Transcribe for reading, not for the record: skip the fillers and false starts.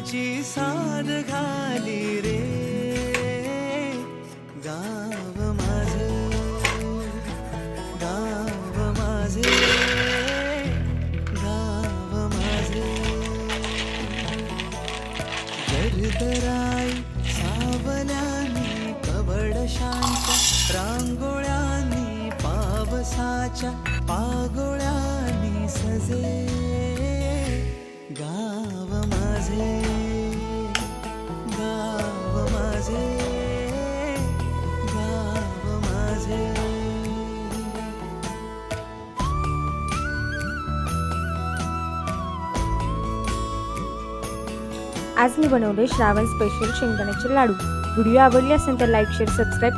फुलांची साद घाली रे गाव माझे, गाव माझे, गाव माझे. गरदराई सावल्यानी कवडशांच्या रांगोळ्यांनी पावसाच्या पागोळ्यांनी सजे गाव माझे, गाव माझे, गाव माझे. आज मी बनवले श्रावण स्पेशल शेंगदाण्याचे लाडू. व्हिडिओ आवडले असेल तर लाईक, शेअर, सबस्क्राईब